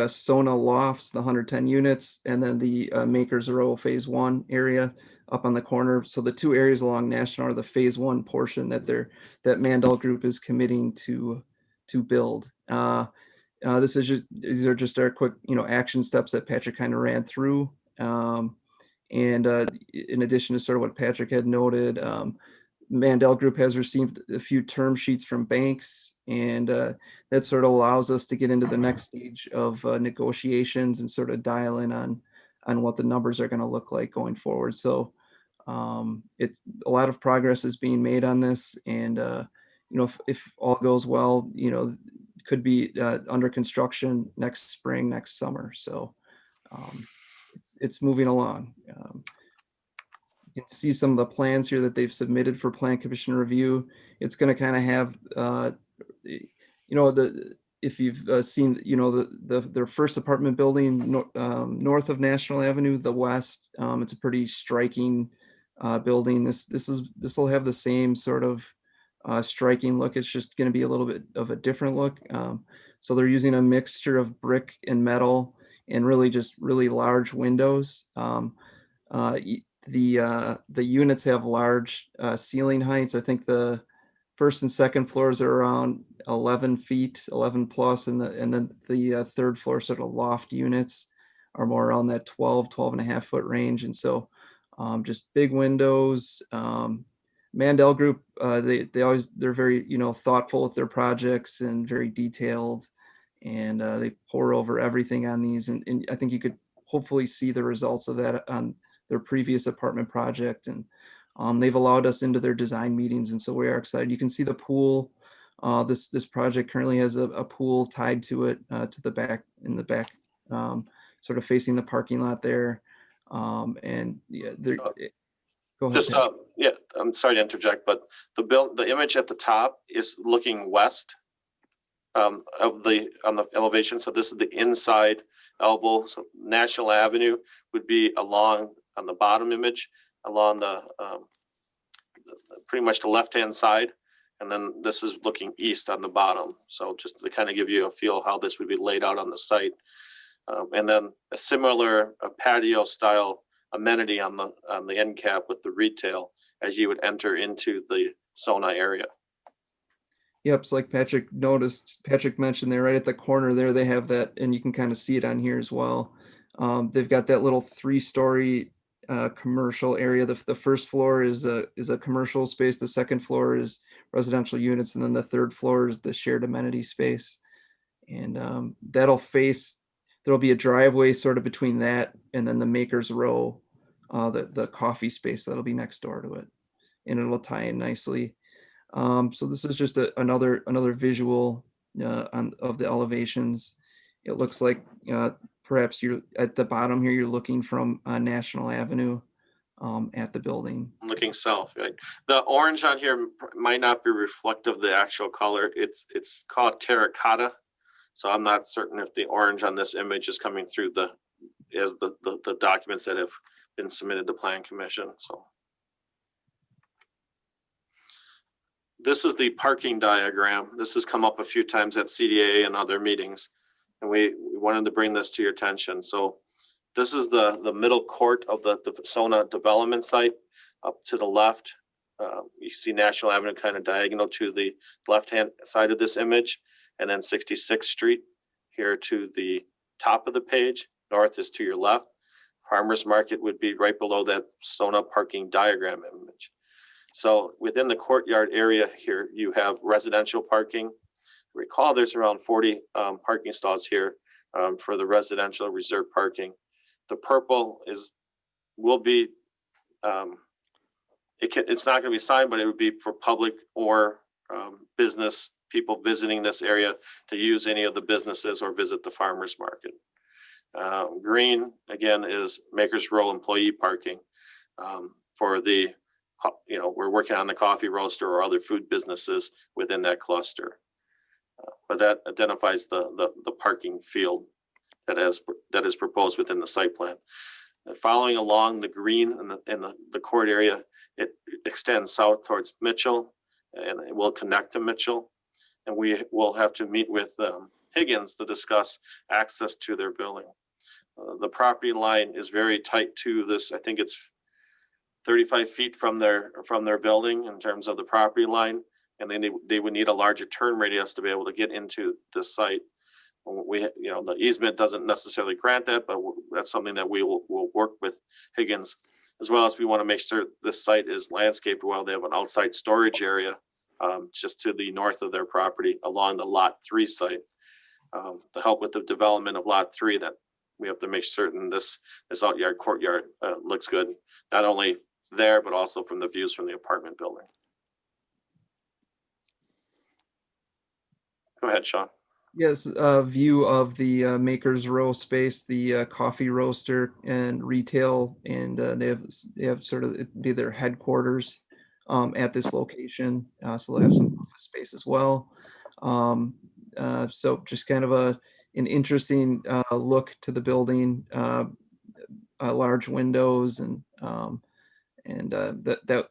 Sona lofts, the 110 units, and then the Makers Row phase 1 area up on the corner. So the two areas along National are the phase 1 portion that Mandel Group is committing to build. These are just our quick, action steps that Patrick kind of ran through. And in addition to sort of what Patrick had noted, Mandel Group has received a few term sheets from banks, and that sort of allows us to get into the next stage of negotiations and sort of dial in on what the numbers are going to look like going forward. So it's a lot of progress is being made on this, and if all goes well, could be under construction next spring, next summer. So it's moving along. You can see some of the plans here that they've submitted for Plan Commission review. It's going to kind of have, if you've seen, their first apartment building north of National Avenue, the west. It's a pretty striking building. This will have the same sort of striking look. It's just going to be a little bit of a different look. So they're using a mixture of brick and metal and really large windows. The units have large ceiling heights. I think the first and second floors are around 11 feet, 11 plus, and then the third floor sort of loft units are more around that 12 and a half foot range. And so just big windows. Mandel Group, they're very, thoughtful with their projects and very detailed, and they pour over everything on these. And I think you could hopefully see the results of that on their previous apartment project, and they've allowed us into their design meetings, and so we are excited. You can see the pool. This project currently has a pool tied to it to the back, sort of facing the parking lot there. And yeah, go ahead. Just yeah, I'm sorry to interject, but the image at the top is looking west on the elevation. So this is the inside elbow. So National Avenue would be along on the bottom image, along the pretty much the left-hand side, and then this is looking east on the bottom. So just to kind of give you a feel how this would be laid out on the site, and then a similar patio style amenity on the end cap with the retail as you would enter into the Sona area. Yep, so like Patrick mentioned there, right at the corner there, they have that, and you can kind of see it on here as well. They've got that little 3-story commercial area. The first floor is a commercial space. The second floor is residential units, and then the third floor is the shared amenity space. And there'll be a driveway sort of between that and then the Makers Row, the coffee space that'll be next door to it, and it'll tie in nicely. So this is just another visual of the elevations. It looks like perhaps you're at the bottom here, you're looking from National Avenue at the building. Looking south, right? The orange on here might not be reflective of the actual color. It's called terracotta. So I'm not certain if the orange on this image is coming through the documents that have been submitted to Plan Commission. So this is the parking diagram. This has come up a few times at CDA and other meetings, and we wanted to bring this to your attention. So this is the middle court of the Sona development site. Up to the left, you see National Avenue kind of diagonal to the left-hand side of this image, and then 66th Street here to the top of the page. North is to your left. Farmers Market would be right below that Sona parking diagram image. So within the courtyard area here, you have residential parking. Recall there's around 40 parking stalls here for the residential reserve parking. The purple will be, it's not going to be signed, but it would be for public or business people visiting this area to use any of the businesses or visit the farmers market. Green, again, is Makers Row employee parking for the, we're working on the coffee roaster or other food businesses within that cluster. But that identifies the parking field that is proposed within the site plan. Following along the green in the court area, it extends south towards Mitchell, and it will connect to Mitchell. And we will have to meet with Higgins to discuss access to their building. The property line is very tight to this. I think it's 35 feet from their building in terms of the property line, and then they would need a larger turn radius to be able to get into this site. The easement doesn't necessarily grant that, but that's something that we'll work with Higgins, as well as we want to make sure this site is landscaped well. They have an outside storage area just to the north of their property along the Lot 3 site. To help with the development of Lot 3, that we have to make certain this courtyard looks good, not only there, but also from the views from the apartment building. Go ahead, Sean. Yes, view of the Makers Row space, the coffee roaster and retail, and they have sort of it'd be their headquarters at this location. So they'll have some office space as well. So just kind of an interesting look to the building, large windows, and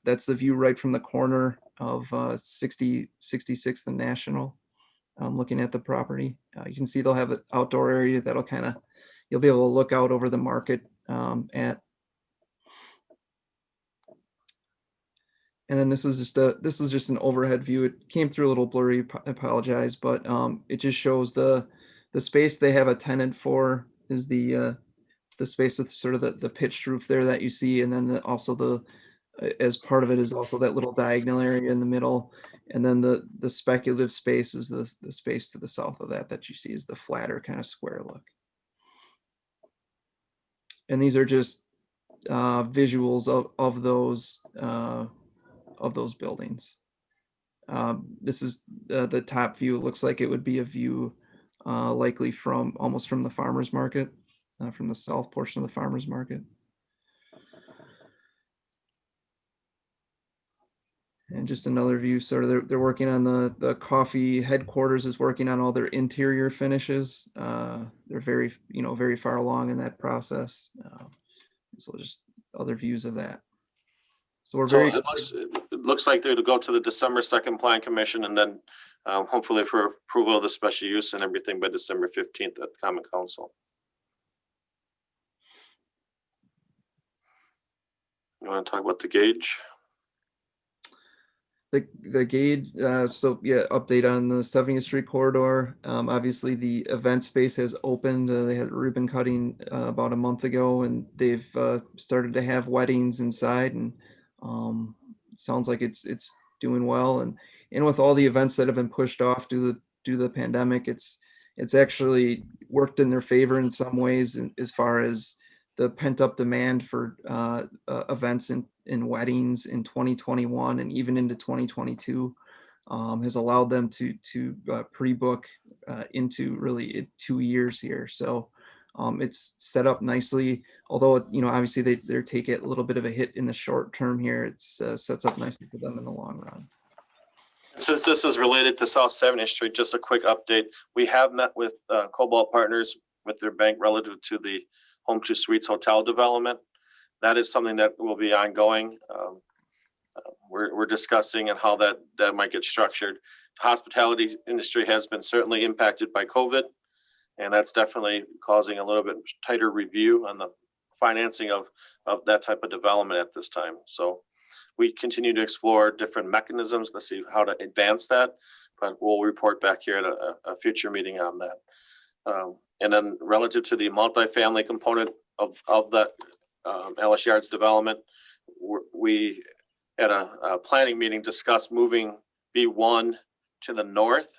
that's the view right from the corner of 66th and National. Looking at the property, you can see they'll have an outdoor area that'll you'll be able to look out over the market at. And then this is just an overhead view. It came through a little blurry, I apologize, but it just shows the space they have a tenant for is the space with sort of the pitched roof there that you see, and then also as part of it is also that little diagonal area in the middle, and then the speculative space is the space to the south of that you see is the flatter kind of square look. And these are just visuals of those buildings. This is the top view. It looks like it would be a view likely almost from the farmers market, from the south portion of the farmers market. And just another view, sort of they're working on the coffee headquarters is working on all their interior finishes. They're very far along in that process. So just other views of that. So we're very excited. It looks like they're to go to the December 2nd Plan Commission, and then hopefully for approval of the special use and everything by December 15th at Common Council. You want to talk about the gauge? The gauge, so yeah, update on the 70th Street corridor. Obviously the event space has opened. They had ribbon cutting about a month ago, and they've started to have weddings inside, and sounds like it's doing well. And with all the events that have been pushed off due to the pandemic, it's actually worked in their favor in some ways, as far as the pent up demand for events in weddings in 2021 and even into 2022 has allowed them to pre-book into really 2 years here. So it's set up nicely, although obviously they take a little bit of a hit in the short term here. It sets up nicely for them in the long run. Since this is related to South 70th Street, just a quick update. We have met with Cobalt Partners with their bank relative to the Home 2 Suites hotel development. That is something that will be ongoing. We're discussing and how that might get structured. The hospitality industry has been certainly impacted by COVID, and that's definitely causing a little bit tighter review on the financing of that type of development at this time. So we continue to explore different mechanisms to see how to advance that, but we'll report back here at a future meeting on that. And then relative to the multifamily component of that Ellis Yards development. We at a planning meeting discussed moving B1 to the north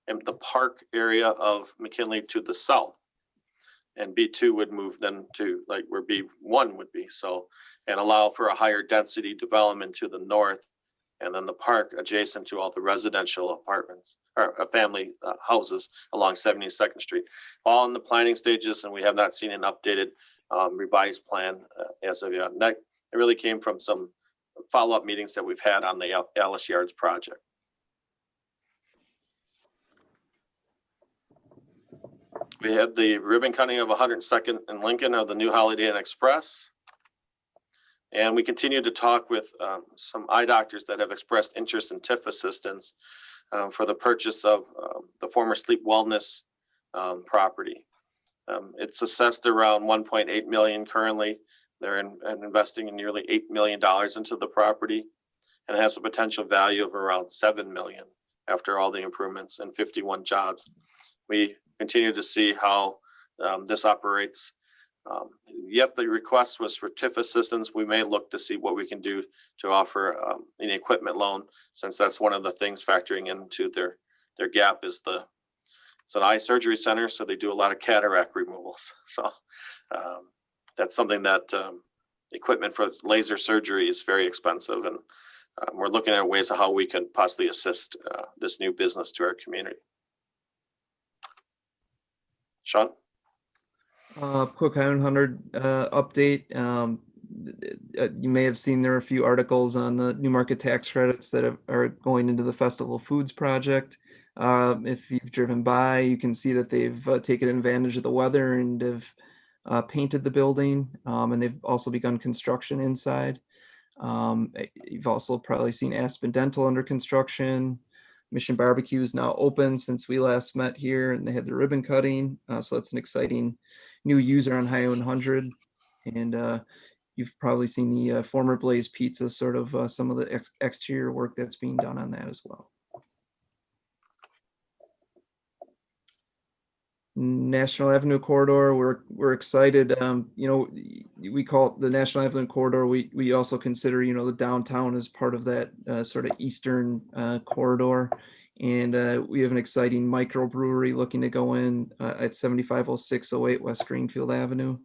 and the park area of McKinley to the south. And B2 would move then to like where B1 would be. So, and allow for a higher density development to the north, and then the park adjacent to all the residential apartments or family houses along 72nd Street. All in the planning stages, and we have not seen an updated revised plan as of yet. And that it really came from some follow-up meetings that we've had on the Ellis Yards project. We had the ribbon cutting of 102nd and Lincoln of the new Holiday Inn Express. And we continue to talk with some eye doctors that have expressed interest in TIF assistance for the purchase of the former Sleep Wellness property. It's assessed around 1.8 million currently. They're investing in nearly $8 million into the property, and it has a potential value of around 7 million after all the improvements and 51 jobs. We continue to see how this operates. Yet the request was for TIF assistance. We may look to see what we can do to offer an equipment loan, since that's one of the things factoring into their gap is it's an eye surgery center, so they do a lot of cataract removals. So that's something that equipment for laser surgery is very expensive, and we're looking at ways of how we can possibly assist this new business to our community. Sean? Quick Highland 100 update. You may have seen there are a few articles on the new market tax credits that are going into the Festival Foods project. If you've driven by, you can see that they've taken advantage of the weather and have painted the building, and they've also begun construction inside. You've also probably seen Aspen Dental under construction. Mission Barbecue is now open since we last met here, and they had the ribbon cutting. So that's an exciting new user on Highway 100. And you've probably seen the former Blaze Pizza, sort of some of the exterior work that's being done on that as well. National Avenue Corridor, we're excited. We call it the National Avenue Corridor. We also consider, the downtown as part of that sort of eastern corridor. And we have an exciting microbrewery looking to go in at 750608 West Greenfield Avenue.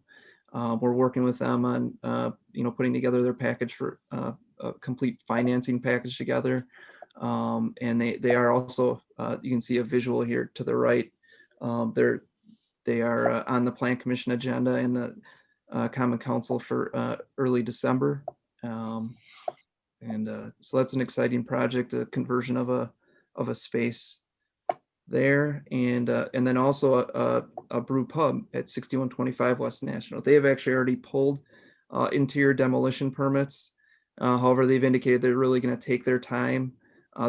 We're working with them on, putting together their package for a complete financing package together. And they are also, you can see a visual here to the right. They are on the Plan Commission agenda and the Common Council for early December. So that's an exciting project, a conversion of a space there, and then also a brew pub at 6125 West National. They have actually already pulled interior demolition permits. However, they've indicated they're really going to take their time.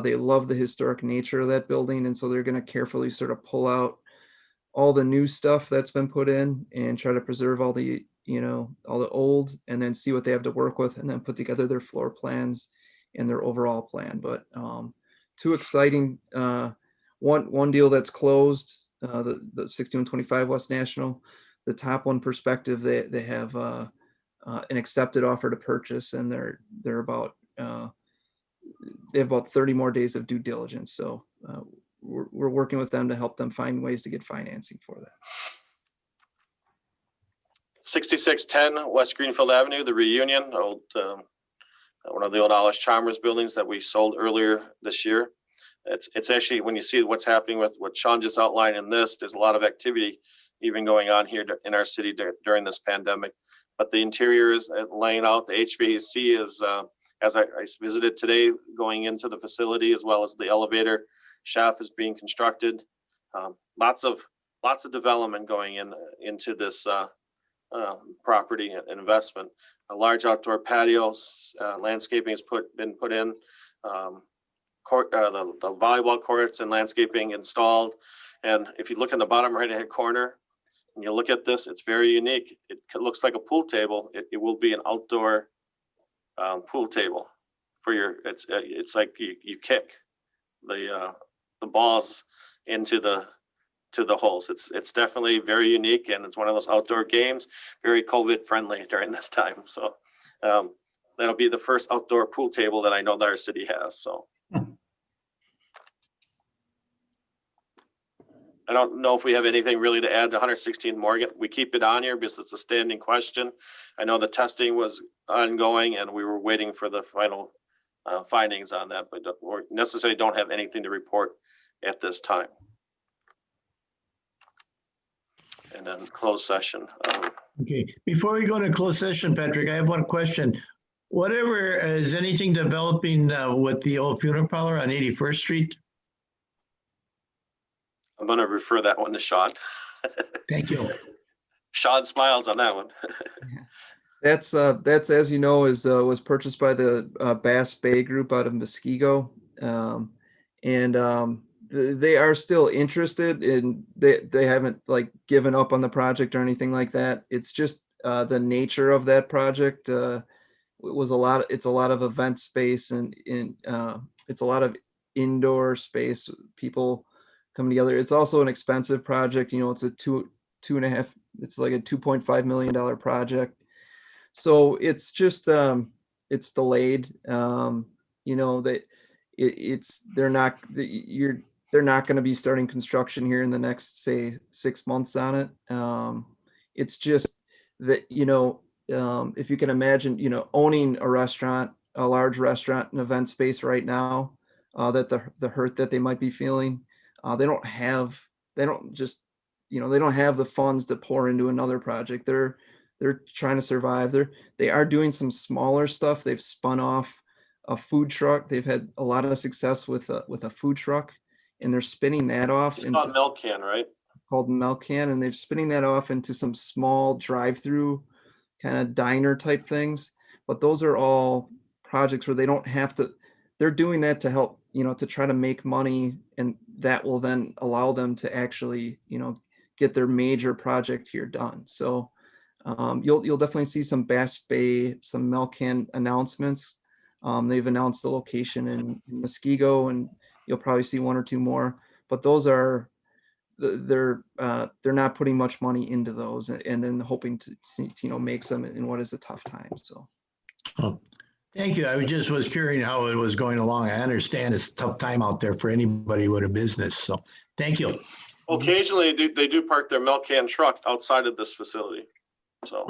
They love the historic nature of that building, and so they're going to carefully sort of pull out all the new stuff that's been put in and try to preserve all the all the old, and then see what they have to work with, and then put together their floor plans and their overall plan. But two exciting, one deal that's closed, the 6125 West National, the top one Perspective, they have an accepted offer to purchase, and they're about they have about 30 more days of due diligence. So we're working with them to help them find ways to get financing for that. 6610 West Greenfield Avenue, the Reunion, one of the old Alice Chalmers buildings that we sold earlier this year. It's actually, when you see what's happening with what Sean just outlined in this, there's a lot of activity even going on here in our city during this pandemic. But the interior is laying out. The HVAC is, as I visited today, going into the facility, as well as the elevator shaft is being constructed. Lots of development going into this property and investment. A large outdoor patio, landscaping has been put in. The volleyball courts and landscaping installed. And if you look in the bottom right-hand corner, and you look at this, it's very unique. It looks like a pool table. It will be an outdoor pool table for your. It's like you kick the balls into the to the holes. It's definitely very unique, and it's one of those outdoor games, very COVID friendly during this time. So that'll be the first outdoor pool table that I know that our city has. So I don't know if we have anything really to add to 116 Morgan. We keep it on here because it's a standing question. I know the testing was ongoing and we were waiting for the final findings on that, but we necessarily don't have anything to report at this time. And then closed session. Okay, before we go into closed session, Patrick, I have one question. Whatever, is anything developing with the old funeral parlor on 81st Street? I'm going to refer that one to Sean. Thank you. Sean smiles on that one. That's as you know was purchased by the Bass Bay Group out of Muskego, and they are still interested in. They haven't like given up on the project or anything like that. It's just the nature of that project was a lot. It's a lot of event space and it's a lot of indoor space. People coming together. It's also an expensive project. You know, it's a two and a half. It's like a $2.5 million project. So it's just it's delayed. You know that they're not going to be starting construction here in the next say 6 months on it. It's just that if you can imagine owning a restaurant, a large restaurant, an event space right now, that the hurt that they might be feeling, they don't have the funds to pour into another project. They're trying to survive. They are doing some smaller stuff. They've spun off a food truck. They've had a lot of success with a food truck, and they're spinning that off It's into called Milk Can, right? called Milk Can, and they're spinning that off into some small drive-through kind of diner type things. But those are all projects where they don't have to. They're doing that to help, to try to make money, and that will then allow them to actually, get their major project here done. So you'll definitely see some Bass Bay, some Milk Can announcements. They've announced the location in Muskego, and you'll probably see one or two more. But those are they're not putting much money into those, and then hoping to make some in what is a tough time. So. Oh, thank you. I was curious how it was going along. I understand it's a tough time out there for anybody with a business. So thank you. Occasionally they do park their Milk Can truck outside of this facility. So.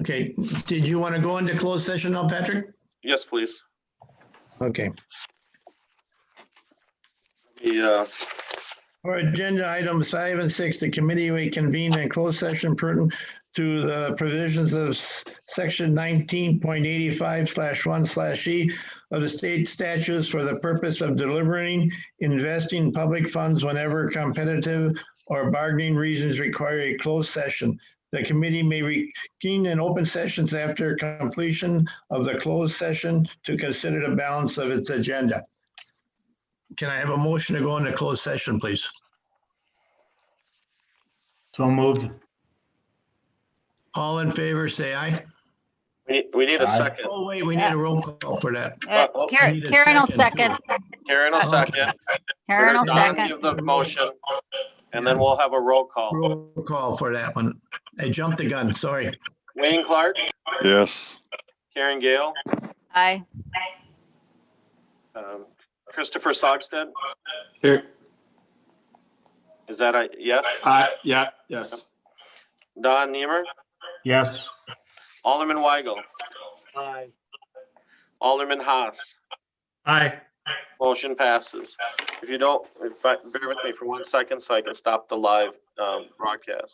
Okay, did you want to go into closed session now, Patrick? Yes, please. Okay. For agenda items 5 and 6, the committee may convene in closed session pertinent to the provisions of section 19.85/1/E of the state statutes for the purpose of deliberating, investing public funds whenever competitive or bargaining reasons require a closed session. The committee may reconvene in open sessions after completion of the closed session to consider the balance of its agenda. Can I have a motion to go into closed session, please? So moved. All in favor, say aye. We need a Aye. second. Oh, wait, we need a roll call for that. Karen need a will second, second. too. Karen will second. Karen will Don second. give the motion, and then we'll have a roll call. Roll call for that one. I jumped the gun, sorry. Wayne Clark, Yes. Karen Gale, Aye. Christopher Sogstead. Here. Is that a yes? Yeah, yes. Don Niemer, Yes. Alderman Weigel. Aye. Alderman Haas. Aye. Motion passes. If you don't, bear with me for 1 second so I can stop the live broadcast.